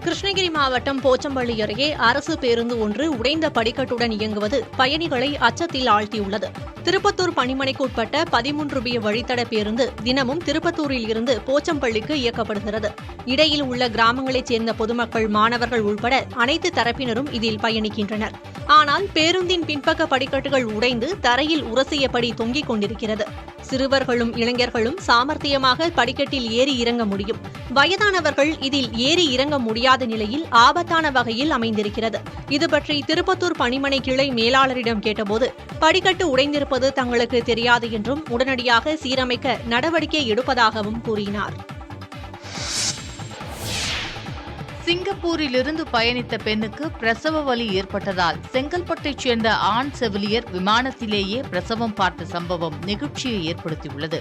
கிருஷ்ணகிரி மாவட்டம் போச்சம்பள்ளி அருகே அரசு பேருந்து ஒன்று உடைந்த படிக்கட்டுடன் இயங்குவது பயணிகளை அச்சத்தில் ஆழ்த்தியுள்ளது. திருப்பத்தூர் பணிமனைக்கு உட்பட்ட 13B வழித்தட பேருந்து தினமும் திருப்பத்தூரில் இருந்து போச்சம்பள்ளிக்கு இயக்கப்படுகிறது. இடையில் உள்ள கிராமங்களைச் சேர்ந்த பொதுமக்கள், மாணவர்கள் உள்பட அனைத்து தரப்பினரும் இதில் பயணிக்கின்றனர். ஆனால் பேருந்தின் பின்பக்க படிக்கட்டுகள் உடைந்து தரையில் உரசியபடி தொங்கிக் கொண்டிருக்கிறது. சிறுவர்களும் இளைஞர்களும் சாமர்த்தியமாக படிக்கட்டில் ஏறி இறங்க முடியும். வயதானவர்கள் இதில் ஏறி இறங்க முடியாத நிலையில் ஆபத்தான வகையில் அமைந்திருக்கிறது. இதுபற்றி திருப்பத்தூர் பணிமனை கிளை மேலாளரிடம் கேட்டபோது படிக்கட்டு உடைந்திருப்பது தங்களுக்கு தெரியாது என்றும் உடனடியாக சீரமைக்க நடவடிக்கை எடுப்பதாகவும் கூறினார். சிங்கப்பூரிலிருந்து பயணித்த பெண்ணுக்கு பிரசவ வலி ஏற்பட்டதால் செங்கல்பட்டைச் சேர்ந்த ஆண் செவிலியர் விமானத்திலேயே பிரசவம் பார்த்த சம்பவம் நெகிழ்ச்சியை ஏற்படுத்தியுள்ளது.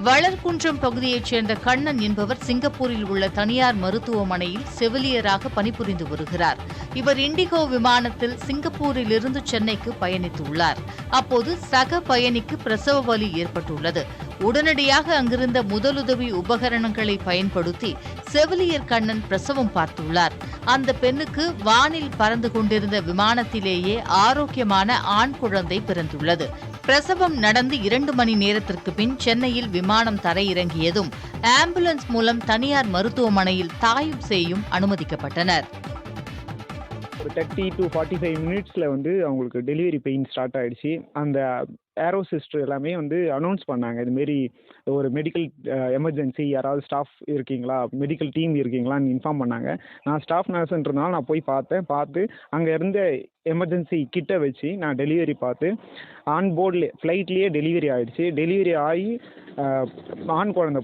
வளர்குன்றம் பகுதியைச் சேர்ந்த கண்ணன் என்பவர் சிங்கப்பூரில் உள்ள தனியார் மருத்துவமனையில் செவிலியராக பணிபுரிந்து வருகிறார். இவர் இண்டிகோ விமானத்தில் சிங்கப்பூரிலிருந்து சென்னைக்கு பயணித்துள்ளார். அப்போது சக பயணிக்கு பிரசவ வலி ஏற்பட்டுள்ளது. உடனடியாக அங்கிருந்த முதலுதவி உபகரணங்களை பயன்படுத்தி செவிலியர் கண்ணன் பிரசவம் பார்த்துள்ளார். அந்த பெண்ணுக்கு வானில் பறந்து கொண்டிருந்த விமானத்திலேயே ஆரோக்கியமான ஆண் குழந்தை பிறந்துள்ளது. பிரசவம் நடந்து 2 மணி நேரத்திற்கு பின் சென்னையில் விமானம் தரையிறங்கியதும் ஆம்புலன்ஸ் மூலம் தனியார் மருத்துவமனையில் தாயும் சேயும் அனுமதிக்கப்பட்டனர். 30 to 45 மினிட்ஸில் அவங்களுக்கு டெலிவரி பெயின் ஸ்டார்ட் ஆகிடுச்சு. அந்த ஏரோ சிஸ்டர் எல்லாமே அனௌன்ஸ் பண்ணாங்க, இதுமாரி ஒரு மெடிக்கல் எமர்ஜென்சி, யாராவது ஸ்டாஃப் இருக்கீங்களா, மெடிக்கல் டீம் இருக்கீங்களான்னு இன்ஃபார்ம் பண்ணாங்க. நான் ஸ்டாஃப் நர்ஸ்ன்றதுனால நான் போய் பார்த்து அங்கே இருந்த எமர்ஜென்சி கிட்ட வச்சு நான் டெலிவரி பார்த்து ஆன்போர்ட்லேயே ஃப்ளைட்லேயே டெலிவரி ஆகிடுச்சு. டெலிவரி ஆகி ஆண் குழந்தை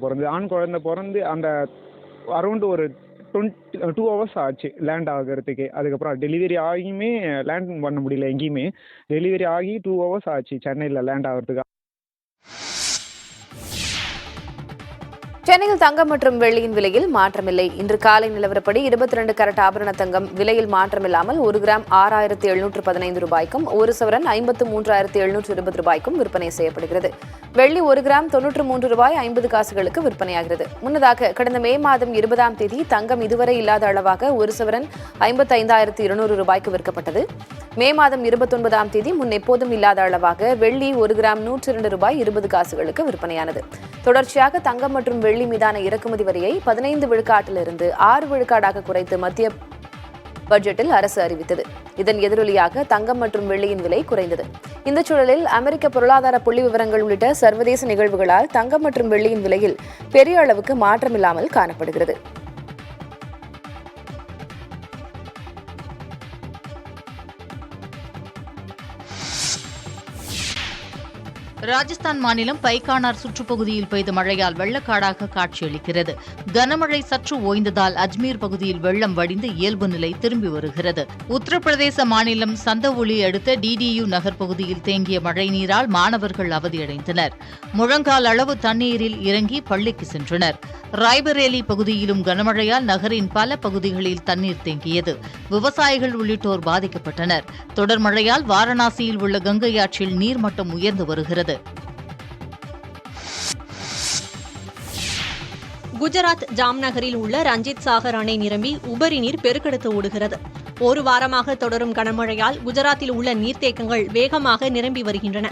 பிறந்து அந்த அரௌண்டு ஒரு 2 hours ஆச்சு லேண்ட் ஆகிறதுக்கு. அதுக்கப்புறம் டெலிவரி ஆகியுமே லேண்ட் பண்ண முடியல, எங்கேயுமே டெலிவரி ஆகி 2 hours ஆச்சு சென்னையில் லேண்ட் ஆகிறதுக்கு. சென்னையில் தங்கம் மற்றும் வெள்ளியின் விலையில் மாற்றமில்லை. இன்று காலை நிலவரப்படி 22 கரட் ஆபரண தங்கம் விலையில் மாற்றமில்லாமல் 1 கிராம் 6,715 ரூபாய்க்கும், 1 சவரன் 53,720 ரூபாய்க்கும் விற்பனை செய்யப்படுகிறது. வெள்ளி 1 கிராம் 93 ரூபாய் 50 காசுகளுக்கு விற்பனையாகிறது. முன்னதாக கடந்த மே மாதம் 20ஆம் தேதி தங்கம் இதுவரை இல்லாத அளவாக 1 சவரன் 55,200 ரூபாய்க்கு விற்கப்பட்டது. மே மாதம் 29ஆம் தேதி முன் எப்போதும் இல்லாத அளவாக வெள்ளி 1 கிராம் 102 ரூபாய் 20 காசுகளுக்கு விற்பனையானது. தொடர்ச்சியாக தங்கம் மற்றும் வெள்ளி மீதான இறக்குமதி வரியை 15 விழுக்காட்டிலிருந்து 6 விழுக்காடாக குறைத்து மத்திய பட்ஜெட்டில் அரசு அறிவித்தது. இதன் எதிரொலியாக தங்கம் மற்றும் வெள்ளியின் விலை குறைந்தது. இந்த சூழலில் அமெரிக்க பொருளாதார புள்ளி விவரங்கள் உள்ளிட்ட சர்வதேச நிகழ்வுகளால் தங்கம் மற்றும் வெள்ளியின் விலையில் பெரிய அளவுக்கு மாற்றமில்லாமல் காணப்படுகிறது. ராஜஸ்தான் மாநிலம் பைக்கானார் சுற்றுப்பகுதியில் பெய்த மழையால் வெள்ளக்காடாக காட்சியளிக்கிறது. கனமழை சற்று ஓய்ந்ததால் அஜ்மீர் பகுதியில் வெள்ளம் வடிந்து இயல்பு நிலை திரும்பி வருகிறது. உத்தரப்பிரதேச மாநிலம் சந்தவுலி அடுத்த DDU நகர் பகுதியில் தேங்கிய மழைநீரால் மாணவர்கள் அவதியடைந்தனர். முழங்கால் அளவு தண்ணீரில் இறங்கி பள்ளிக்கு சென்றனர். ராய்பரேலி பகுதியிலும் கனமழையால் நகரின் பல பகுதிகளில் தண்ணீர் தேங்கியது. விவசாயிகள் உள்ளிட்டோர் பாதிக்கப்பட்டனர். தொடர் மழையால் வாரணாசியில் உள்ள கங்கை ஆற்றில் நீர்மட்டம் உயர்ந்து வருகிறது. குஜராத் ஜாம்நகரில் உள்ள ரஞ்சித் சாகர் அணை நிரம்பி உபரி நீர் பெருக்கெடுத்து ஓடுகிறது. ஒரு வாரமாக தொடரும் கனமழையால் குஜராத்தில் உள்ள நீர்த்தேக்கங்கள் வேகமாக நிரம்பி வருகின்றன.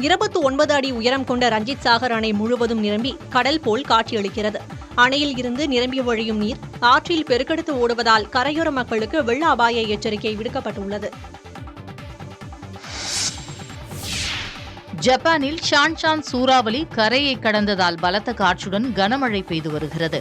29 அடி உயரம் கொண்ட ரஞ்சித் சாகர் அணை முழுவதும் நிரம்பி கடல் போல் காட்சியளிக்கிறது. அணையில் இருந்து நிரம்பி வழியும் நீர் ஆற்றில் பெருக்கெடுத்து ஓடுவதால் கரையோர மக்களுக்கு வெள்ள அபாய எச்சரிக்கை விடுக்கப்பட்டுள்ளது. ஜப்பானில் ஷான்ஷான் சூறாவளி கரையை கடந்ததால் பலத்த காற்றுடன் கனமழை பெய்து வருகிறது.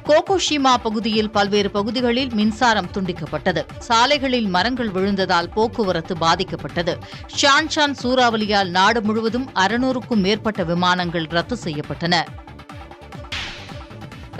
கோகோஷிமா பகுதியில் பல்வேறு பகுதிகளில் மின்சாரம் துண்டிக்கப்பட்டது. சாலைகளில் மரங்கள் விழுந்ததால் போக்குவரத்து பாதிக்கப்பட்டது. ஷான்ஷான் சூறாவளியால் நாடு முழுவதும் 600க்கும் மேற்பட்ட விமானங்கள் ரத்து செய்யப்பட்டன.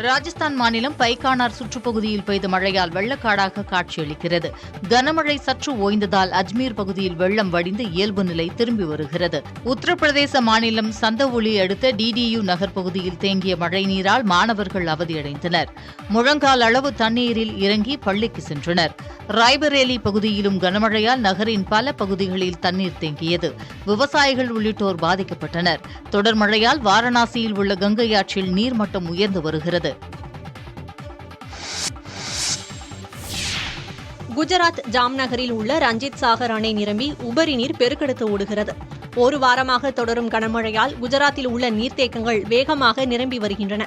ராஜஸ்தான் மாநிலம் பைக்கானார் சுற்றுப்பகுதியில் பெய்த மழையால் வெள்ளக்காடாக காட்சியளிக்கிறது. கனமழை சற்று ஓய்ந்ததால் அஜ்மீர் பகுதியில் வெள்ளம் வடிந்து இயல்பு நிலை திரும்பி வருகிறது. உத்தரப்பிரதேச மாநிலம் சந்தவுலி அடுத்த டிடியு நகர் பகுதியில் தேங்கிய மழைநீரால் மாணவர்கள் அவதியடைந்தனர். முழங்கால் அளவு தண்ணீரில் இறங்கி பள்ளிக்கு சென்றனர். ராய்பரேலி பகுதியிலும் கனமழையால் நகரின் பல பகுதிகளில் தண்ணீர் தேங்கியது. விவசாயிகள் உள்ளிட்டோர் பாதிக்கப்பட்டனர். தொடர் மழையால் வாரணாசியில் உள்ள கங்கை ஆற்றில் நீர்மட்டம் உயர்ந்து வருகிறது. குஜராத் ஜாம்நகரில் உள்ள ரஞ்சித் சாகர் அணை நிரம்பி உபரி நீர் பெருக்கெடுத்து ஓடுகிறது. ஒரு வாரமாக தொடரும் கனமழையால் குஜராத்தில் உள்ள நீர்த்தேக்கங்கள் வேகமாக நிரம்பி வருகின்றன.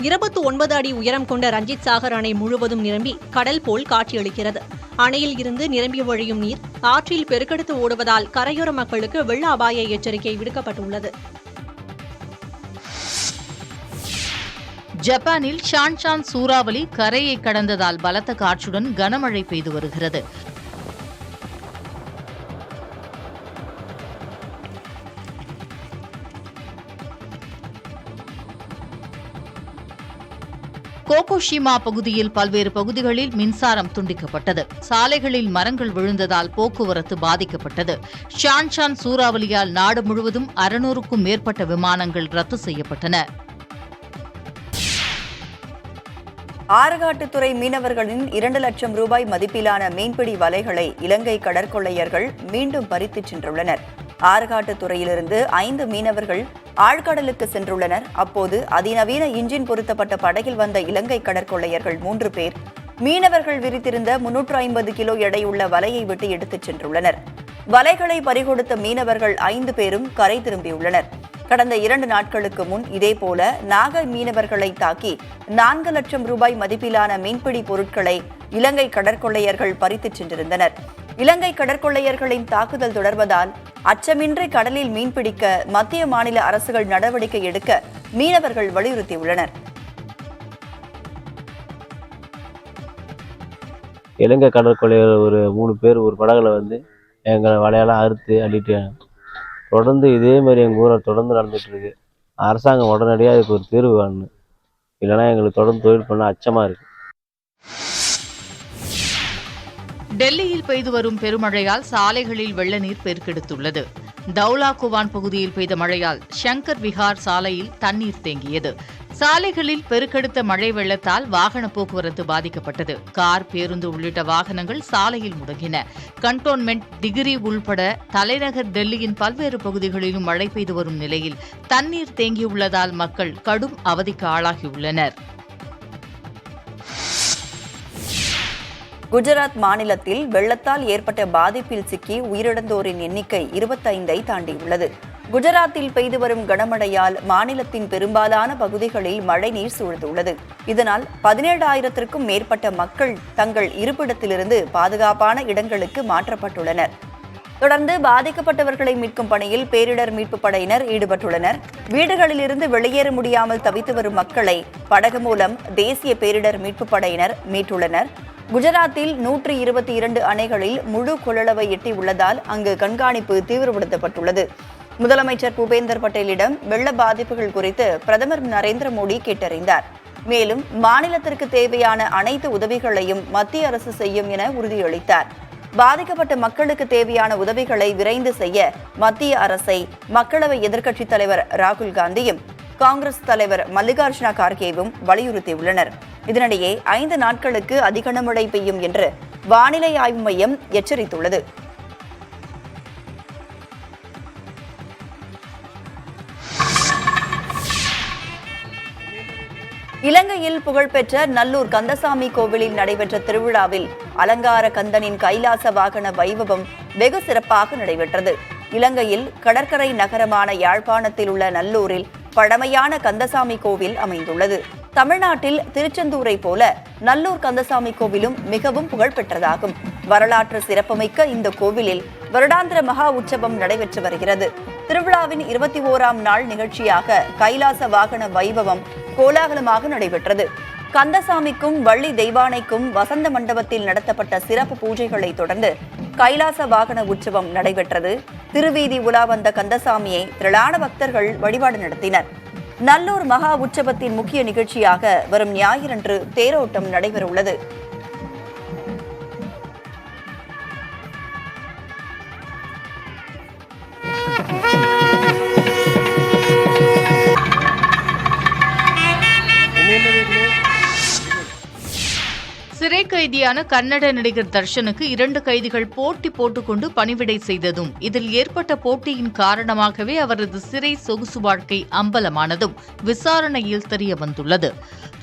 29 அடி உயரம் கொண்ட ரஞ்சித் சாகர் அணை முழுவதும் நிரம்பி கடல் போல் காட்சியளிக்கிறது. அணையில் இருந்து நிரம்பி வழியும் நீர் ஆற்றில் பெருக்கெடுத்து ஓடுவதால் கரையோர மக்களுக்கு வெள்ள அபாய எச்சரிக்கை விடுக்கப்பட்டுள்ளது. ஜப்பானில் ஷான்ஷான் சூறாவளி கரையை கடந்ததால் பலத்த காற்றுடன் கனமழை பெய்து வருகிறது. கோகோஷிமா பகுதியில் பல்வேறு பகுதிகளில் மின்சாரம் துண்டிக்கப்பட்டது. சாலைகளில் மரங்கள் விழுந்ததால் போக்குவரத்து பாதிக்கப்பட்டது. ஷான்ஷான் சூறாவளியால் நாடு முழுவதும் 600க்கும் மேற்பட்ட விமானங்கள் ரத்து செய்யப்பட்டன. ஆறுகாட்டுத்துறை மீனவர்களின் 2 லட்சம் ரூபாய் மதிப்பிலான மீன்பிடி வலைகளை இலங்கை கடற்கொள்ளையர்கள் மீண்டும் பறித்துச் சென்றுள்ளனர். ஆறுகாட்டுத்துறையிலிருந்து 5 மீனவர்கள் ஆழ்கடலுக்கு சென்றுள்ளனர். அப்போது அதிநவீன இன்ஜின் பொருத்தப்பட்ட படகில் வந்த இலங்கை கடற்கொள்ளையர்கள் 3 பேர் மீனவர்கள் விரித்திருந்த 350 கிலோ எடையுள்ள வலையை விட்டு எடுத்துச் சென்றுள்ளனர். வலைகளை பறிகொடுத்த மீனவர்கள் 5 பேரும் கரை திரும்பியுள்ளனர். கடந்த 2 நாட்களுக்கு முன் இதேபோல நாகை மீனவர்களை தாக்கி 4 லட்சம் ரூபாய் மதிப்பிலான மீன்பிடி பொருட்களை இலங்கை கடற்கொள்ளையர்கள் பறித்துச் சென்றிருந்தனர். இலங்கை கடற்கொள்ளையர்களின் தாக்குதல் தொடர்வதால் அச்சமின்றி கடலில் மீன்பிடிக்க மத்திய மாநில அரசுகள் நடவடிக்கை எடுக்க மீனவர்கள் வலியுறுத்தியுள்ளனர். இலங்கை கடற்கொள்ளையர் ஒரு 3 பேர் ஒரு படகுல வந்து எங்களை வலையெல்லாம் அறுத்து அள்ளிட்டு தொடர்ந்து இதே மாதிரி எங்கள் ஊரில் தொடர்ந்து நடந்துட்டு இருக்கு. அரசாங்கம் உடனடியாக இதுக்கு ஒரு தீர்வு வேணும். இல்லைன்னா எங்களுக்கு தொடர்ந்து தொழில் பண்ண அச்சமாக இருக்கு. டெல்லியில் பெய்து வரும் பெருமழையால் சாலைகளில் வெள்ள நீர் பெருக்கெடுத்துள்ளது. தௌலா குவான் பகுதியில் பெய்த மழையால் ஷங்கர் விஹார் சாலையில் தண்ணீர் தேங்கியது. சாலைகளில் பெருக்கெடுத்த மழை வெள்ளத்தால் வாகன போக்குவரத்து பாதிக்கப்பட்டது. கார், பேருந்து உள்ளிட்ட வாகனங்கள் சாலையில் முடங்கின. கண்டோன்மெண்ட், டிகிரி உள்பட தலைநகர் டெல்லியின் பல்வேறு பகுதிகளிலும் மழை பெய்து வரும் நிலையில் தண்ணீர் தேங்கியுள்ளதால் மக்கள் கடும் அவதிக்கு ஆளாகியுள்ளனர். குஜராத் மாநிலத்தில் வெள்ளத்தால் ஏற்பட்ட பாதிப்பில் சிக்கி உயிரிழந்தோரின் எண்ணிக்கை 25ஐ தாண்டியுள்ளது. குஜராத்தில் பெய்து வரும் கனமழையால் மாநிலத்தின் பெரும்பாலான பகுதிகளில் மழைநீர் சூழ்ந்துள்ளது. இதனால் 17,000க்கும் மேற்பட்ட மக்கள் தங்கள் இருப்பிடத்திலிருந்து பாதுகாப்பான இடங்களுக்கு மாற்றப்பட்டுள்ளனர். தொடர்ந்து பாதிக்கப்பட்டவர்களை மீட்கும் பணியில் பேரிடர் மீட்புப் படையினர் ஈடுபட்டுள்ளனர். வீடுகளிலிருந்து வெளியேற முடியாமல் தவித்து வரும் மக்களை படகு மூலம் தேசிய பேரிடர் மீட்புப் படையினர் மீட்டுள்ளனர். குஜராத்தில் 122 அணைகளில் முழு கொள்ளளவை எட்டியுள்ளதால் அங்கு கண்காணிப்பு தீவிரப்படுத்தப்பட்டுள்ளது. முதலமைச்சர் பூபேந்தர் பட்டேலிடம் வெள்ள பாதிப்புகள் குறித்து பிரதமர் நரேந்திர மோடி கேட்டறிந்தார். மேலும் மாநிலத்திற்கு தேவையான அனைத்து உதவிகளையும் மத்திய அரசு செய்யும் என உறுதியளித்தார். பாதிக்கப்பட்ட மக்களுக்கு தேவையான உதவிகளை விரைந்து செய்ய மத்திய அரசை மக்களவை எதிர்க்கட்சித் தலைவர் ராகுல் காந்தியும் காங்கிரஸ் தலைவர் மல்லிகார்ஜுன கார்கேவும் வலியுறுத்தியுள்ளனர். இதனிடையே 5 நாட்களுக்கு அதிக கனமழை பெய்யும் என்று வானிலை ஆய்வு மையம் எச்சரித்துள்ளது. இலங்கையில் புகழ்பெற்ற நல்லூர் கந்தசாமி கோவிலில் நடைபெற்ற திருவிழாவில் அலங்கார கந்தனின் கைலாச வாகன வைபவம் வெகு சிறப்பாக நடைபெற்றது. இலங்கையில் கடற்கரை நகரமான யாழ்ப்பாணத்தில் உள்ள நல்லூரில் பழமையான கந்தசாமி கோவில் அமைந்துள்ளது. தமிழ்நாட்டில் திருச்செந்தூரை போல நல்லூர் கந்தசாமி கோவிலும் மிகவும் புகழ்பெற்றதாகும். வரலாற்று சிறப்புமிக்க இந்த கோவிலில் வருடாந்திர மகா உற்சவம் நடைபெற்று வருகிறது. திருவிழாவின் 21ஆம் நாள் நிகழ்ச்சியாக கைலாச வாகன வைபவம் கோலாகலமாக நடைபெற்றது. கந்தசாமிக்கும் வள்ளி தெய்வானைக்கும் வசந்த மண்டபத்தில் நடத்தப்பட்ட சிறப்பு பூஜைகளை தொடர்ந்து கைலாச வாகன உற்சவம் நடைபெற்றது. திருவீதி உலா வந்த கந்தசாமியை திரளான பக்தர்கள் வழிபாடு நடத்தினர். நல்லூர் மகா உற்சவத்தின் முக்கிய நிகழ்ச்சியாக வரும் ஞாயிறன்று தேரோட்டம் நடைபெறவுள்ளது. சிறை கைதியான கன்னட நடிகர் தர்ஷனுக்கு 2 கைதிகள் போட்டி போட்டுக்கொண்டு பணிவிடை செய்ததும் இதில் ஏற்பட்ட போட்டியின் காரணமாகவே அவரது சிறை சொகுசு வாழ்க்கை அம்பலமானதும் விசாரணையில் தெரியவந்துள்ளது.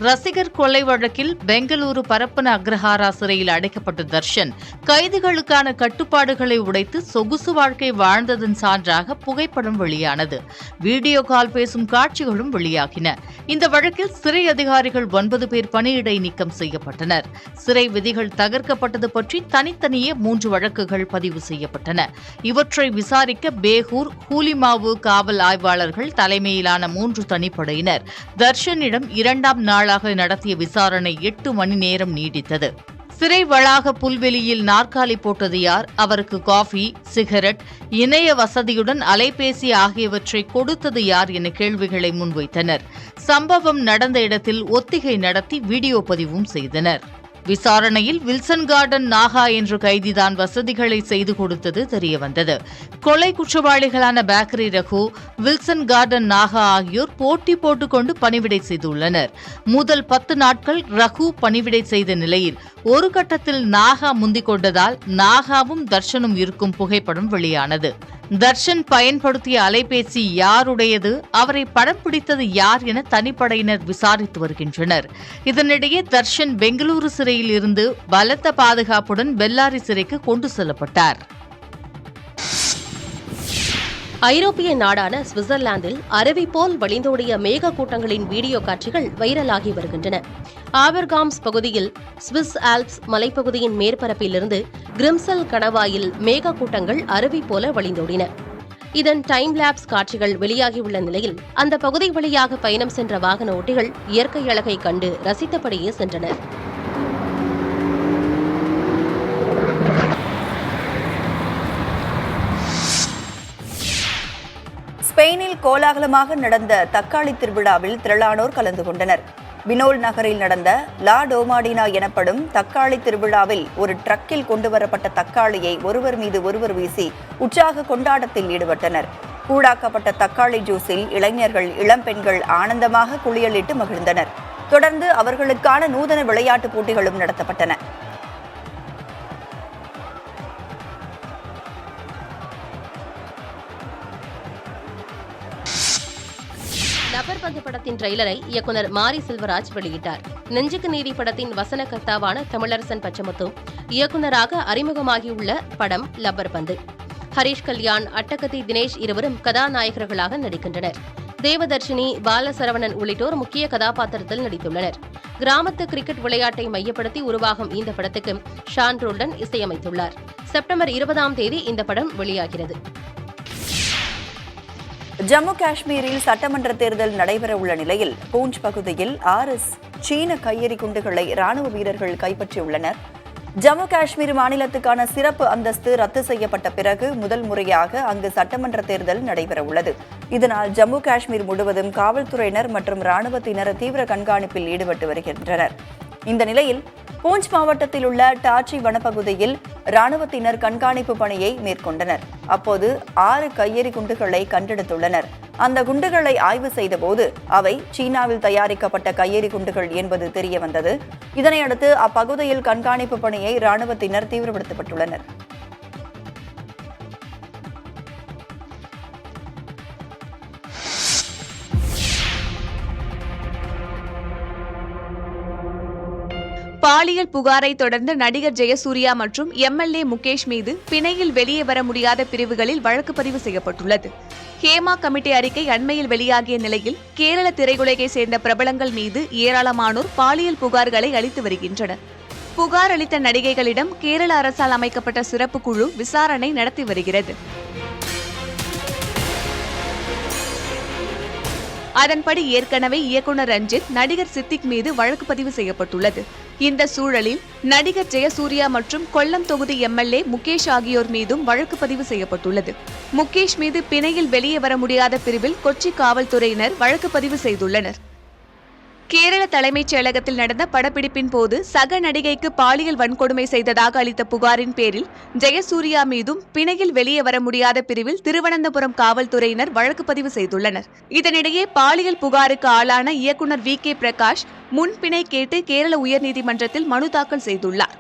ரசிகர் கொலை வழக்கில் பெங்களூரு பரப்பன அக்ரஹாரா சிறையில் அடைக்கப்பட்ட தர்ஷன் கைதிகளுக்கான கட்டுப்பாடுகளை உடைத்து சொகுசு வாழ்க்கை வாழ்ந்ததன் சான்றாக புகைப்படம் வெளியானது. வீடியோ கால் பேசும் காட்சிகளும் வெளியாகின. இந்த வழக்கில் சிறை அதிகாரிகள் 9 பேர் பணியிடை நீக்கம் செய்யப்பட்டனர். சிறை விதிகள் தகர்க்கப்பட்டது பற்றி தனித்தனியே 3 வழக்குகள் பதிவு செய்யப்பட்டன. இவற்றை விசாரிக்க பேகூர், ஹூலிமாவு காவல் ஆய்வாளர்கள் தலைமையிலான 3 தனிப்படையினர் தர்ஷனிடம் 2ஆம் நாளாக நடத்திய விசாரணை 8 மணி நேரம் நீடித்தது. சிறை வளாக புல்வெளியில் நாற்காலி போட்டது யார், அவருக்கு காஃபி, சிகரெட், இணைய வசதியுடன் அலைபேசி ஆகியவற்றை கொடுத்தது யார் என கேள்விகளை முன்வைத்தனர். சம்பவம் நடந்த இடத்தில் ஒத்திகை நடத்தி வீடியோ பதிவும் செய்தனர். விசாரணையில் வில்சன் கார்டன் நாகா என்ற கைதிதான் வசதிகளை செய்து கொடுத்தது தெரியவந்தது. கொலை குற்றவாளிகளான bakery Raghu, Wilson Garden Naga ஆகியோர் போட்டி போட்டுக்கொண்டு பணிவிடை செய்துள்ளனர். முதல் 10 நாட்கள் ரகு பணிவிடை செய்த நிலையில் ஒரு கட்டத்தில் நாகா முந்திக் கொண்டதால் நாகாவும் தர்ஷனும் இருக்கும் புகைப்படம் வெளியானது. தர்ஷன் பயன்படுத்திய அலைபேசி யாருடையது, அவரை படம் பிடித்தது யார் என தனிப்படையினர் விசாரித்து வருகின்றனர். இதனிடையே தர்ஷன் பெங்களூரு சிறையில் இருந்து பலத்த பாதுகாப்புடன் பெல்லாரி சிறைக்கு கொண்டு செல்லப்பட்டார். ஐரோப்பிய நாடான சுவிட்சர்லாந்தில் அருவி போல் வழிந்தோடிய மேக கூட்டங்களின் வீடியோ காட்சிகள் வைரலாகி வருகின்றன. ஆபர்காம்ஸ் பகுதியில் சுவிஸ் ஆல்ப்ஸ் மலைப்பகுதியின் மேற்பரப்பிலிருந்து கிரிம்சல் கணவாயில் மேக கூட்டங்கள் அருவி போல வழிந்தோடின. இதன் டைம் லேப்ஸ் காட்சிகள் வெளியாகியுள்ள நிலையில் அந்த பகுதி வழியாக பயணம் சென்ற வாகன ஓட்டிகள் இயற்கை அழகை கண்டு ரசித்தபடியே சென்றனர். ஸ்பெயினில் கோலாகலமாக நடந்த தக்காளி திருவிழாவில் திரளானோர் கலந்து கொண்டனர். பினோல் நகரில் நடந்த லா டோமாடினா எனப்படும் தக்காளி திருவிழாவில் ஒரு ட்ரக்கில் கொண்டுவரப்பட்ட தக்காளியை ஒருவர் மீது ஒருவர் வீசி உற்சாக கொண்டாட்டத்தில் ஈடுபட்டனர். கூழாக்கப்பட்ட தக்காளி ஜூஸில் இளைஞர்கள், இளம்பெண்கள் ஆனந்தமாக குளியலிட்டு மகிழ்ந்தனர். தொடர்ந்து அவர்களுக்கான நூதன விளையாட்டுப் போட்டிகளும் நடத்தப்பட்டன. லப்பர் பந்து படத்தின் ட்ரெய்லரை இயக்குனர் மாரி செல்வராஜ் வெளியிட்டார். நெஞ்சுக்கு நீதி படத்தின் வசனகர்த்தாவான தமிழரசன் பச்சமுத்து இயக்குநராக அறிமுகமாகியுள்ள படம் லப்பர் பந்து. ஹரிஷ் கல்யாண், அட்டகத்தி தினேஷ் இருவரும் கதாநாயகர்களாக நடிக்கின்றனர். தேவதர்ஷினி, பாலசரவணன் உள்ளிட்டோர் முக்கிய கதாபாத்திரத்தில் நடித்துள்ளனர். கிராமத்து கிரிக்கெட் விளையாட்டை மையப்படுத்தி உருவாகும் இந்த படத்துக்கு ஷான் ரோல்டன் இசையமைத்துள்ளார். செப்டம்பர் 20ஆம் தேதி இந்த படம் வெளியாகிறது. ஜம்மு காஷ்மீரில் சட்டமன்ற தேர்தல் நடைபெறவுள்ள நிலையில் பூஞ்ச் பகுதியில் 6 சீன கையெறி குண்டுகளை ராணுவ வீரர்கள் கைப்பற்றியுள்ளனர். ஜம்மு காஷ்மீர் மாநிலத்துக்கான சிறப்பு அந்தஸ்து ரத்து செய்யப்பட்ட பிறகு முதல் முறையாக அங்கு சட்டமன்ற தேர்தல் நடைபெறவுள்ளது. இதனால் ஜம்மு காஷ்மீர் முழுவதும் காவல்துறையினர் மற்றும் ராணுவத்தினர் தீவிர கண்காணிப்பில் ஈடுபட்டு வருகின்றனர். இந்த நிலையில் பூஞ்ச் மாவட்டத்தில் உள்ள டாச்சி வனப்பகுதியில் ராணுவத்தினர் கண்காணிப்பு பணியை மேற்கொண்டனர். அப்போது 6 கையெறி குண்டுகளை கண்டெடுத்துள்ளனர். அந்த குண்டுகளை ஆய்வு செய்தபோது அவை சீனாவில் தயாரிக்கப்பட்ட கையெறி குண்டுகள் என்பது தெரியவந்தது. இதனையடுத்து அப்பகுதியில் கண்காணிப்பு பணியை ராணுவத்தினர் தீவிரப்படுத்தப்பட்டுள்ளனர். பாலியல் புகாரை தொடர்ந்து நடிகர் ஜெயசூர்யா மற்றும் எம்எல்ஏ முகேஷ் மீது பிணையில் வெளியே வர முடியாத பிரிவுகளில் வழக்கு பதிவு செய்யப்பட்டுள்ளது. ஹேமா கமிட்டி அறிக்கை அண்மையில் வெளியாகிய நிலையில் கேரள திரையுலகை சேர்ந்த பிரபலங்கள் மீது ஏராளமானோர் பாலியல் புகார்களை அளித்து வருகின்றனர். புகார் அளித்த நடிகைகளிடம் கேரள அரசால் அமைக்கப்பட்ட சிறப்பு குழு விசாரணை நடத்தி வருகிறது. அதன்படி ஏற்கனவே இயக்குனர் ரஞ்சித் நடிகர் சித்திக் மீது வழக்கு பதிவு செய்யப்பட்டுள்ளது. இந்த சூழலில் நடிகர் ஜெயசூர்யா மற்றும் கொல்லம் தொகுதி எம்எல்ஏ முகேஷ் ஆகியோர் மீதும் வழக்கு பதிவு செய்யப்பட்டுள்ளது. முகேஷ் மீது பிணையில் வெளியே வர முடியாத பிரிவில் கொச்சி காவல்துறையினர் வழக்கு பதிவு செய்துள்ளனர். கேரள தலைமைச் செயலகத்தில் நடந்த படப்பிடிப்பின் போது சக நடிகைக்கு பாலியல் வன்கொடுமை செய்ததாக அளித்த புகாரின் பேரில் ஜெயசூர்யா மீதும் பிணையில் வெளியே வர முடியாத பிரிவில் திருவனந்தபுரம் காவல்துறையினர் வழக்கு பதிவு செய்துள்ளனர். இதனிடையே பாலியல் புகாருக்கு ஆளான இயக்குனர் VK பிரகாஷ் முன்பிணை கேட்டு கேரள உயர்நீதிமன்றத்தில் மனு தாக்கல் செய்துள்ளார்.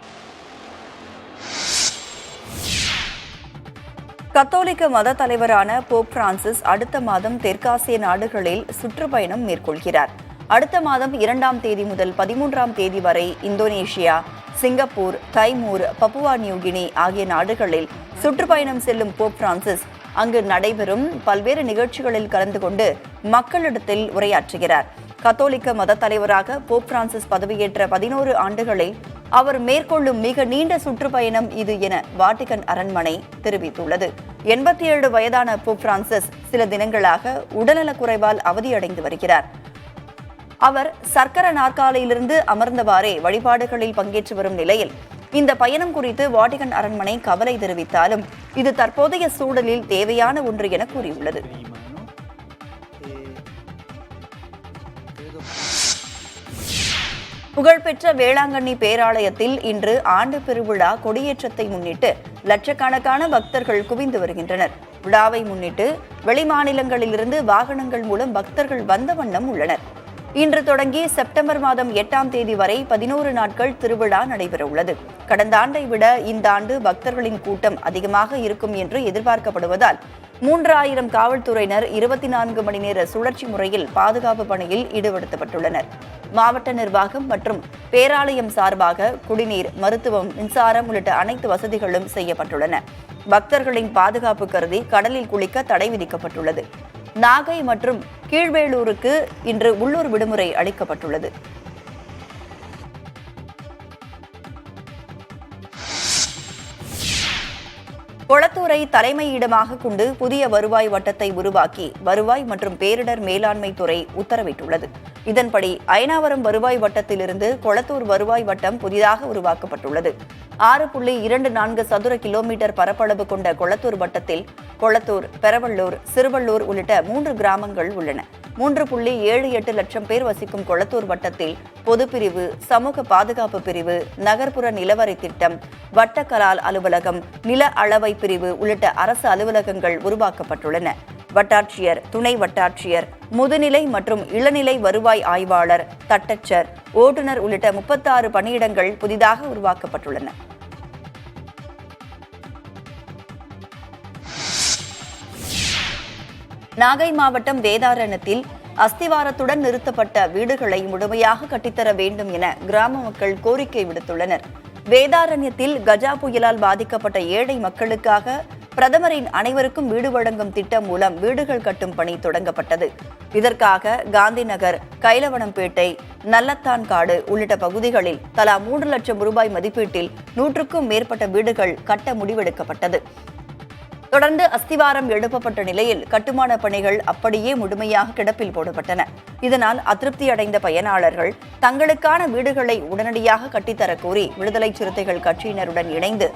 கத்தோலிக்க மத தலைவரான போப் பிரான்சிஸ் அடுத்த மாதம் தெற்காசிய நாடுகளில் சுற்றுப்பயணம் மேற்கொள்கிறார். அடுத்த மாதம் 2ஆம் தேதி முதல் 13ஆம் தேதி வரை Indonesia, Singapore, Timur, Papua New Guinea ஆகிய நாடுகளில் சுற்றுப்பயணம் செல்லும் போப் பிரான்சிஸ் அங்கு நடைபெறும் பல்வேறு நிகழ்ச்சிகளில் கலந்து கொண்டு மக்களிடத்தில் உரையாற்றுகிறார். கத்தோலிக்க மத தலைவராக போப் பிரான்சிஸ் பதவியேற்ற 11 ஆண்டுகளில் அவர் மேற்கொள்ளும் மிக நீண்ட சுற்றுப்பயணம் இது என வாட்டிகன் அரண்மனை தெரிவித்துள்ளது. 87 வயதான போப் பிரான்சிஸ் சில தினங்களாக உடல்நலக்குறைவால் அவதியடைந்து வருகிறார். அவர் சர்க்கர நாற்காலியிலிருந்து அமர்ந்தவாறே வழிபாடுகளில் பங்கேற்று வரும் நிலையில் இந்த பயணம் குறித்து வாட்டிகன் அரண்மனை கவலை தெரிவித்தாலும் இது தற்போதைய சூழலில் தேவையான ஒன்று என கூறியுள்ளது. புகழ்பெற்ற வேளாங்கண்ணி பேராலயத்தில் இன்று ஆண்டு பெருவிழா கொடியேற்றத்தை முன்னிட்டு லட்சக்கணக்கான பக்தர்கள் குவிந்து வருகின்றனர். விழாவை முன்னிட்டு வெளிமாநிலங்களிலிருந்து வாகனங்கள் மூலம் பக்தர்கள் வந்த வண்ணம் உள்ளனர். இன்று தொடங்கி செப்டம்பர் மாதம் 8ஆம் தேதி வரை 11 நாட்கள் திருவிழா நடைபெறவுள்ளது. கடந்த ஆண்டை விட இந்த ஆண்டு பக்தர்களின் கூட்டம் அதிகமாக இருக்கும் என்று எதிர்பார்க்கப்படுவதால் 3000 காவல்துறையினர் 24 மணி நேர சுழற்சி முறையில் பாதுகாப்பு பணியில் ஈடுபடுத்தப்பட்டுள்ளனர். மாவட்ட நிர்வாகம் மற்றும் பேராலயம் சார்பாக குடிநீர், மருத்துவம், மின்சாரம் உள்ளிட்ட அனைத்து வசதிகளும் செய்யப்பட்டுள்ளன. பக்தர்களின் பாதுகாப்பு கருதி கடலில் குளிக்க தடை விதிக்கப்பட்டுள்ளது. நாகை மற்றும் கீழ்வேளூருக்கு இன்று உள்ளூர் விடுமுறை அளிக்கப்பட்டுள்ளது. கொளத்தூரை தலைமையிடமாக கொண்டு புதிய வருவாய் வட்டத்தை உருவாக்கி வருவாய் மற்றும் பேரிடர் மேலாண்மை துறை உத்தரவிட்டுள்ளது. இதன்படி அயனாவரம் வருவாய் வட்டத்திலிருந்து கொளத்தூர் வருவாய் வட்டம் புதிதாக உருவாக்கப்பட்டுள்ளது. 6.24 சதுர கிலோமீட்டர் பரப்பளவு கொண்ட கொளத்தூர் வட்டத்தில் கொளத்தூர், பெரவள்ளூர், சிறுவள்ளூர் உள்ளிட்ட 3 கிராமங்கள் உள்ளன. 3.78 லட்சம் பேர் வசிக்கும் கொளத்தூர் வட்டத்தில் பொதுப்பிரிவு, சமூக பாதுகாப்பு பிரிவு, நகர்ப்புற நிலவரி திட்டம், வட்ட கலால் அலுவலகம், நில அளவை பிரிவு உள்ளிட்ட அரசு அலுவலகங்கள் உருவாக்கப்பட்டுள்ளன. வட்டாட்சியர், துணை வட்டாட்சியர், முதுநிலை மற்றும் இளநிலை வருவாய் ஆய்வாளர், தட்டச்சர், ஓட்டுநர் உள்ளிட்ட 36 பணியிடங்கள் புதிதாக உருவாக்கப்பட்டுள்ளன. நாகை மாவட்டம் வேதாரண்யத்தில் அஸ்திவாரத்துடன் நிறுத்தப்பட்ட வீடுகளை முழுமையாக கட்டித்தர வேண்டும் என கிராம மக்கள் கோரிக்கை விடுத்துள்ளனர். வேதாரண்யத்தில் கஜா புயலால் பாதிக்கப்பட்ட ஏழை மக்களுக்காக பிரதமரின் அனைவருக்கும் வீடு வழங்கும் திட்டம் மூலம் வீடுகள் கட்டும் பணி தொடங்கப்பட்டது. இதற்காக காந்தி நகர், கைலவனம்பேட்டை, நல்லத்தான்காடு உள்ளிட்ட பகுதிகளில் தலா 3 லட்சம் ரூபாய் மதிப்பீட்டில் 100க்கும் மேற்பட்ட வீடுகள் கட்ட முடிவெடுக்கப்பட்டது. தொடர்ந்து அஸ்திவாரம் எழுப்பப்பட்ட நிலையில் கட்டுமான பணிகள் அப்படியே முழுமையாக கிடப்பில் போடப்பட்டன. இதனால் அதிருப்தி அடைந்த பயனாளர்கள் தங்களுக்கான வீடுகளை உடனடியாக கட்டித்தரக் கோரி விடுதலை சிறுத்தைகள் கட்சியினருடன் இணைந்து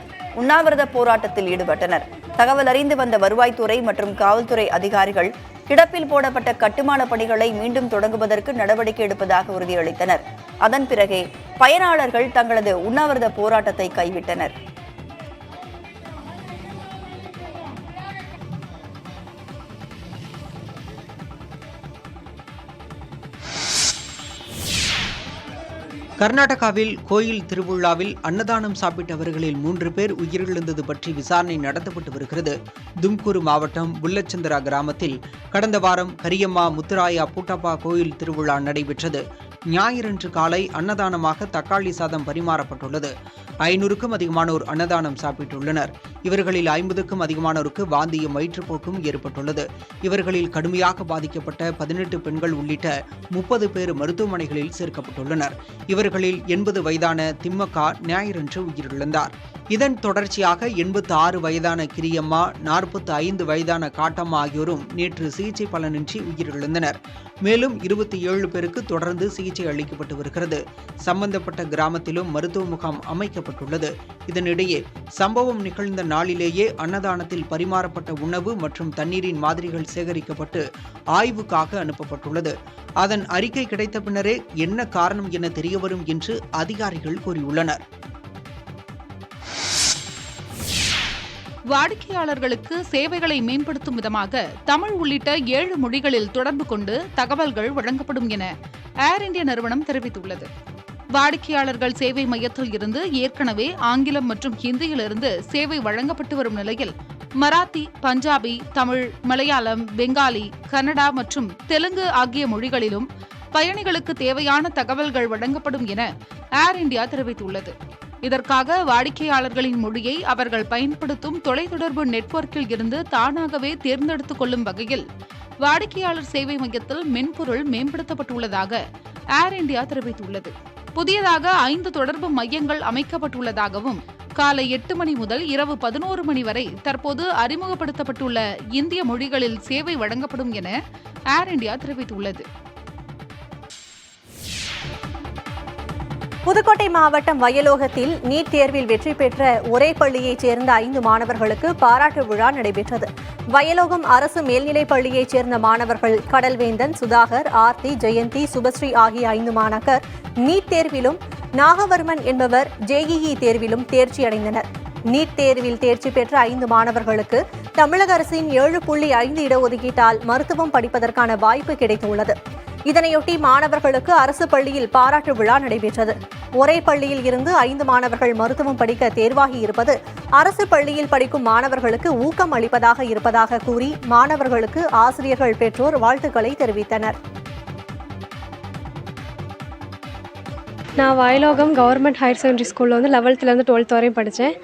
உண்ணாவிரத போராட்டத்தில் ஈடுபட்டனர். தகவல் அறிந்து வந்த வருவாய்த்துறை மற்றும் காவல்துறை அதிகாரிகள் கிடப்பில் போடப்பட்ட கட்டுமான பணிகளை மீண்டும் தொடங்குவதற்கு நடவடிக்கை எடுப்பதாக உறுதியளித்தனர். அதன் பிறகே பயனாளர்கள் தங்களது உண்ணாவிரத போராட்டத்தை கைவிட்டனர். கர்நாடகாவில் கோயில் திருவிழாவில் அன்னதானம் சாப்பிட்டவர்களில் 3 பேர் உயிரிழந்தது பற்றி விசாரணை நடத்தப்பட்டு வருகிறது. தும்கூரு மாவட்டம் புல்லச்சந்திரா கிராமத்தில் கடந்த வாரம் கரியம்மா முத்துராயா பூட்டப்பா கோயில் திருவிழா நடைபெற்றது. ஞாயிறன்று காலை அன்னதானமாக தக்காளி சாதம் பரிமாறப்பட்டுள்ளது. 500க்கும் அதிகமானோர் அன்னதானம் சாப்பிட்டுள்ளனர். இவர்களில் 50க்கும் அதிகமானோருக்கு வாந்தியும் வயிற்றுப்போக்கும் ஏற்பட்டுள்ளது. இவர்களில் கடுமையாக பாதிக்கப்பட்ட 18 பெண்கள் உள்ளிட்ட 30 பேர் மருத்துவமனைகளில் சேர்க்கப்பட்டுள்ளனர். இவர்கள் இவர்களில் 80 வயதான திம்மக்கா ஞாயிறன்று உயிரிழந்தார். இதன் தொடர்ச்சியாக 86 வயதான கிரியம்மா, 45 வயதான காட்டம்மா ஆகியோரும் நேற்று சிகிச்சை பலனின்றி உயிரிழந்தனர். மேலும் 27 பேருக்கு தொடர்ந்து சிகிச்சை அளிக்கப்பட்டு வருகிறது. சம்பந்தப்பட்ட கிராமத்திலும் மருத்துவ முகாம் அமைக்கப்பட்டுள்ளது. இதனிடையே சம்பவம் நிகழ்ந்த நாளிலேயே அன்னதானத்தில் பரிமாறப்பட்ட உணவு மற்றும் தண்ணீரின் மாதிரிகள் சேகரிக்கப்பட்டு ஆய்வுக்காக அனுப்பப்பட்டுள்ளது. அதன் அறிக்கை கிடைத்த பின்னரே என்ன காரணம் என தெரியவரும் என்று அதிகாரிகள் கூறியுள்ளனர். வாடிக்கையாளர்களுக்கு சேவைகளை மேம்படுத்தும் விதமாக தமிழ் உள்ளிட்ட 7 மொழிகளில் தொடர்பு கொண்டு தகவல்கள் வழங்கப்படும் என ஏர் இந்தியா நிறுவனம் தெரிவித்துள்ளது. வாடிக்கையாளர்கள் சேவை மையத்தில் இருந்து ஏற்கனவே ஆங்கிலம் மற்றும் ஹிந்தியிலிருந்து சேவை வழங்கப்பட்டு வரும் நிலையில் மராத்தி, பஞ்சாபி, தமிழ், மலையாளம், பெங்காலி, கன்னடா மற்றும் தெலுங்கு ஆகிய மொழிகளிலும் பயணிகளுக்கு தேவையான தகவல்கள் வழங்கப்படும் என ஏர் இந்தியா தெரிவித்துள்ளது. இதற்காக வாடிக்கையாளர்களின் மொழியை அவர்கள் பயன்படுத்தும் தொலைத்தொடர்பு நெட்வொர்க்கில் இருந்து தானாகவே தேர்ந்தெடுத்துக் கொள்ளும் வகையில் வாடிக்கையாளர் சேவை மையத்தில் மென்பொருள் மேம்படுத்தப்பட்டுள்ளதாக ஏர் இந்தியா தெரிவித்துள்ளது. புதியதாக 5 தொடர்பு மையங்கள் அமைக்கப்பட்டுள்ளதாகவும் காலை 8 மணி முதல் இரவு 11 மணி வரை தற்போது அறிமுகப்படுத்தப்பட்டுள்ள இந்திய மொழிகளில் சேவை வழங்கப்படும் என ஏர் இந்தியா தெரிவித்துள்ளது. புதுக்கோட்டை மாவட்டம் வயலோகத்தில் நீட் தேர்வில் வெற்றி பெற்ற ஒரே பள்ளியைச் சேர்ந்த 5 மாணவர்களுக்கு பாராட்டு விழா நடைபெற்றது. வயலோகம் அரசு மேல்நிலைப் பள்ளியைச் சேர்ந்த மாணவர்கள் கடல்வேந்தன், சுதாகர், ஆர்த்தி, ஜெயந்தி, சுபஸ்ரீ ஆகிய 5 மாணாக்கர் நீட் தேர்விலும், நாகவர்மன் என்பவர் JEE தேர்விலும் தேர்ச்சி அடைந்தனர். நீட் தேர்வில் தேர்ச்சி பெற்ற 5 மாணவர்களுக்கு தமிழக அரசின் 7.5 இடஒதுக்கீட்டால் மருத்துவம் படிப்பதற்கான வாய்ப்பு கிடைத்துள்ளது. இதனையொட்டி மாணவர்களுக்கு அரசு பள்ளியில் பாராட்டு விழா நடைபெற்றது. ஒரே பள்ளியில் இருந்து 5 மாணவர்கள் மருத்துவம் படிக்க தேர்வாகி இருப்பது அரசு பள்ளியில் படிக்கும் மாணவர்களுக்கு ஊக்கம் அளிப்பதாக இருப்பதாக கூறி மாணவர்களுக்கு ஆசிரியர்கள், பெற்றோர் வாழ்த்துக்களை தெரிவித்தனர். நான் வயலோகம் கவர்மெண்ட் ஹையர் செகண்டரி ஸ்கூலில் வந்து 11th 12th வரையும் படித்தேன்.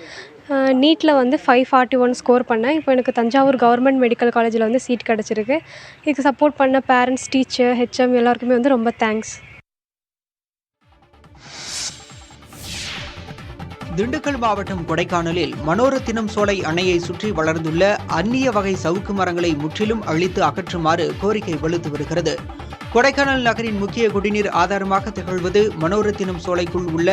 நீட்டில் வந்து 541 ஸ்கோர் பண்ணேன். இப்போ எனக்கு தஞ்சாவூர் கவர்மெண்ட் மெடிக்கல் காலேஜில் வந்து சீட் கிடச்சிருக்கு. இதுக்கு சப்போர்ட் பண்ண பேரண்ட்ஸ், டீச்சர், HM எல்லாருக்குமே வந்து ரொம்ப தேங்க்ஸ். திண்டுக்கல் மாவட்டம் கொடைக்கானலில் மனோரத்தினம் சோலை அணையை சுற்றி வளர்ந்துள்ள அந்நிய வகை சவுக்கு மரங்களை முற்றிலும் அழித்து அகற்றுமாறு கோரிக்கை வலுத்து வருகிறது. கொடைக்கானல் நகரின் முக்கிய குடிநீர் ஆதாரமாக திகழ்வது மனோரத்தினம் சோலைக்குள் உள்ள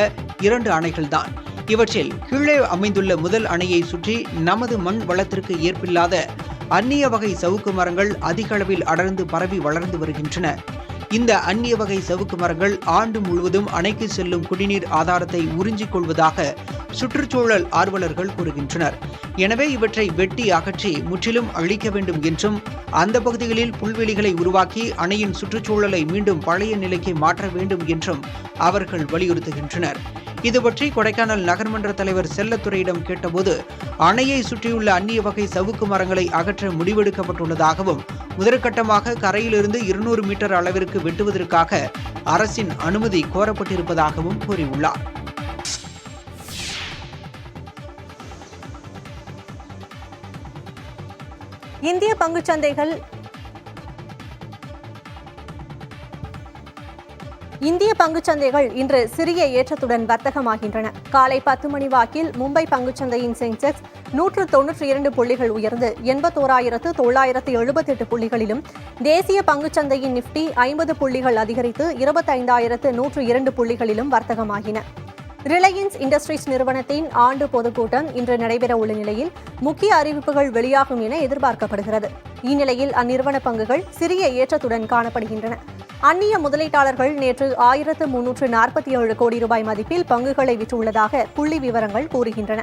2 அணைகள்தான். இவற்றில் கீழே அமைந்துள்ள முதல் அணையை சுற்றி நமது மண் வளத்திற்கு ஏற்பில்லாத அந்நிய வகை சவுக்கு மரங்கள் அதிக அளவில் அடர்ந்து பரவி வளர்ந்து வருகின்றன. இந்த அந்நிய வகை சவுக்கு மரங்கள் ஆண்டு முழுவதும் அணைக்கு செல்லும் குடிநீர் ஆதாரத்தை உறிஞ்சிக் கொள்வதாக சுற்றுச்சூழல் ஆர்வலர்கள் கூறுகின்றனர். எனவே இவற்றை வெட்டி அகற்றி முற்றிலும் அழிக்க வேண்டும் என்றும், அந்த பகுதிகளில் புல்வெளிகளை உருவாக்கி அணையின் சுற்றுச்சூழலை மீண்டும் பழைய நிலைக்கு மாற்ற வேண்டும் என்றும் அவர்கள் வலியுறுத்துகின்றனர். இதுபற்றி கொடைக்கானல் நகர்மன்ற தலைவர் செல்லத்துறையிடம் கேட்டபோது, அணையை சுற்றியுள்ள அந்நிய வகை சவுக்கு மரங்களை அகற்ற முடிவெடுக்கப்பட்டுள்ளதாகவும், முதற்கட்டமாக கரையிலிருந்து 200 மீட்டர் அளவிற்கு வெட்டுவதற்காக அரசின் அனுமதி கோரப்பட்டிருப்பதாகவும் கூறியுள்ளார். இந்திய பங்குச்சந்தைகள் இன்று சிறிய ஏற்றத்துடன் வர்த்தகமாகின்றன. காலை 10 மணி வாக்கில் மும்பை பங்குச்சந்தையின் சென்செக்ஸ் 192 புள்ளிகள் உயர்ந்து 81,978 புள்ளிகளிலும், தேசிய பங்குச்சந்தையின் நிப்டி 50 புள்ளிகள் அதிகரித்து 25,102 புள்ளிகளிலும் வர்த்தகமாகின. ரிலையன்ஸ் இண்டஸ்ட்ரீஸ் நிறுவனத்தின் ஆண்டு பொதுக்கூட்டம் இன்று நடைபெற உள்ள நிலையில் முக்கிய அறிவிப்புகள் வெளியாகும் என எதிர்பார்க்கப்படுகிறது. இந்நிலையில் அந்நிறுவன பங்குகள் சிறிய ஏற்றத்துடன் காணப்படுகின்றன. அந்நிய முதலீட்டாளர்கள் நேற்று 1,347 கோடி ரூபாய் மதிப்பில் பங்குகளை விற்றுள்ளதாக புள்ளி விவரங்கள் கூறுகின்றன.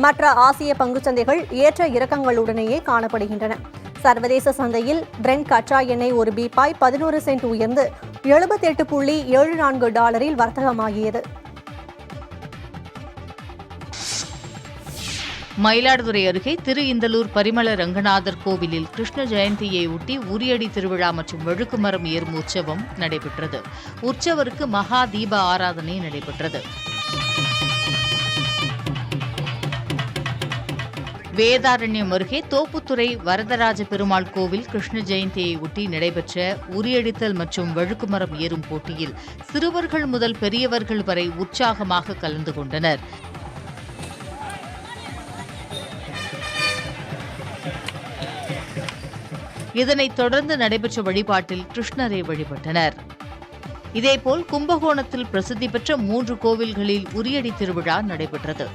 மற்ற ஆசிய பங்குச்சந்தைகள் ஏற்ற இறக்கங்களுடனேயே காணப்படுகின்றன. சர்வதேச சந்தையில் பிரெண்ட் கச்சா எண்ணெய் ஒரு பீப்பாய் 11 சென்ட் உயர்ந்து $78.74 வர்த்தகமாகியது. மயிலாடுதுறை அருகே திரு இந்தலூர் பரிமள ரங்கநாதர் கோவிலில் கிருஷ்ண ஜெயந்தியை ஒட்டி உரியடி திருவிழா மற்றும் மெழுகுமரம் ஏறும் உற்சவம் நடைபெற்றது. உற்சவருக்கு மகா தீப ஆராதனை நடைபெற்றது. வேதாரண்யம் அருகே தோப்புத்துறை வரதராஜ பெருமாள் கோவில் கிருஷ்ண ஜெயந்தியை ஒட்டி நடைபெற்ற உரியடித்தல் மற்றும் வழுக்குமரம் ஏறும் போட்டியில் சிறுவர்கள் முதல் பெரியவர்கள் வரை உற்சாகமாக கலந்து கொண்டனர். இதனைத் தொடர்ந்து நடைபெற்ற வழிபாட்டில் கிருஷ்ணரை வழிபட்டனர். இதேபோல் கும்பகோணத்தில் பிரசித்தி பெற்ற 3 கோவில்களில் உரியடி திருவிழா நடைபெற்றது.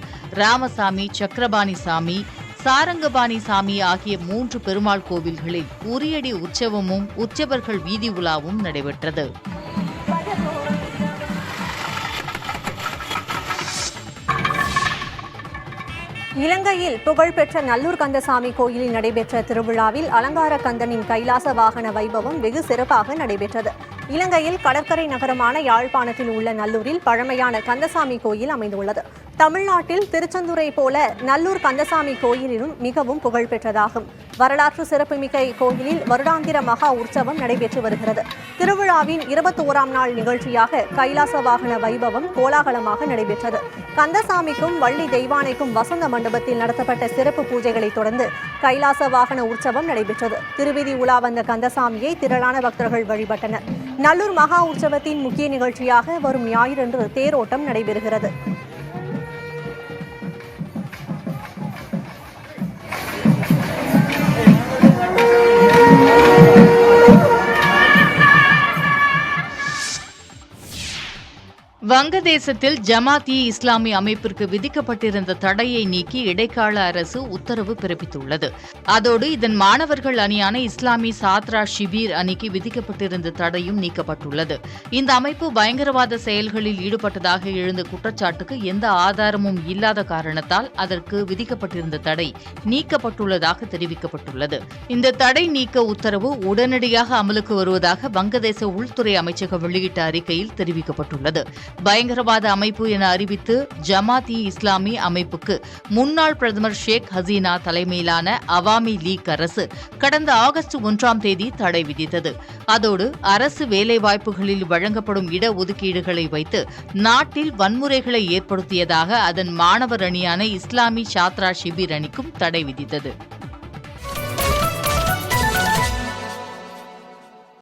ராமசாமி, சக்கரபாணி சாமி, சாரங்கபாணி சாமி ஆகிய 3 பெருமாள் கோவில்களில் உரியடி உற்சவமும் உற்சவர்கள் வீதி உலாவும் நடைபெற்றது. இலங்கையில் புகழ்பெற்ற நல்லூர் கந்தசாமி கோயிலில் நடைபெற்ற திருவிழாவில் அலங்கார கந்தனின் கைலாச வாகன வைபவம் வெகு சிறப்பாக நடைபெற்றது. இலங்கையில் கடற்கரை நகரமான யாழ்ப்பாணத்தில் உள்ள நல்லூரில் பழமையான கந்தசாமி கோயில் அமைந்துள்ளது. தமிழ்நாட்டில் திருச்செந்தூரை போல நல்லூர் கந்தசாமி கோயிலிலும் மிகவும் புகழ்பெற்றதாகும். வரலாற்று சிறப்புமிக்க இக்கோயிலில் வருடாந்திர மகா உற்சவம் நடைபெற்று வருகிறது. திருவிழாவின் 21ஆம் நாள் நிகழ்ச்சியாக கைலாச வாகன வைபவம் கோலாகலமாக நடைபெற்றது. கந்தசாமிக்கும் வள்ளி தெய்வானைக்கும் வசந்த மண்டபத்தில் நடத்தப்பட்ட சிறப்பு பூஜைகளை தொடர்ந்து கைலாச வாகன உற்சவம் நடைபெற்றது. திருவிதி உலா வந்த கந்தசாமியை திரளான பக்தர்கள் வழிபட்டனர். நல்லூர் மகா உற்சவத்தின் முக்கிய நிகழ்ச்சியாக வரும் ஞாயிறன்று தேரோட்டம் நடைபெறுகிறது. வங்கதேசத்தில் ஜமாத்-இ இஸ்லாமி அமைப்பிற்கு விதிக்கப்பட்டிருந்த தடையை நீக்கி இடைக்கால அரசு உத்தரவு பிறப்பித்துள்ளது. அதோடு இதன் மாணவர்கள் அணியான இஸ்லாமி சாத்ரா ஷிபீர் அணிக்கு விதிக்கப்பட்டிருந்த தடையும் நீக்கப்பட்டுள்ளது. இந்த அமைப்பு பயங்கரவாத செயல்களில் ஈடுபட்டதாக எழுந்த குற்றச்சாட்டுக்கு எந்த ஆதாரமும் இல்லாத காரணத்தால் அதற்கு விதிக்கப்பட்டிருந்த தடை நீக்கப்பட்டுள்ளதாக தெரிவிக்கப்பட்டுள்ளது. இந்த தடை நீக்க உத்தரவு உடனடியாக அமலுக்கு வருவதாக வங்கதேச உள்துறை அமைச்சகம் வெளியிட்ட அறிக்கையில் தெரிவிக்கப்பட்டுள்ளது. பயங்கரவாத அமைப்பு என அறிவித்து ஜமாத்-இ இஸ்லாமி அமைப்புக்கு முன்னாள் பிரதமர் ஷேக் ஹசீனா தலைமையிலான அவாமி லீக் அரசு கடந்த ஆகஸ்ட் 1ஆம் தேதி தடை விதித்தது. அதோடு அரசு வேலைவாய்ப்புகளில் வழங்கப்படும் இடஒதுக்கீடுகளை வைத்து நாட்டில் வன்முறைகளை ஏற்படுத்தியதாக அதன் மாணவர் அணியான இஸ்லாமி சாத்ரா ஷிபீர் அணிக்கும் தடை விதித்தது.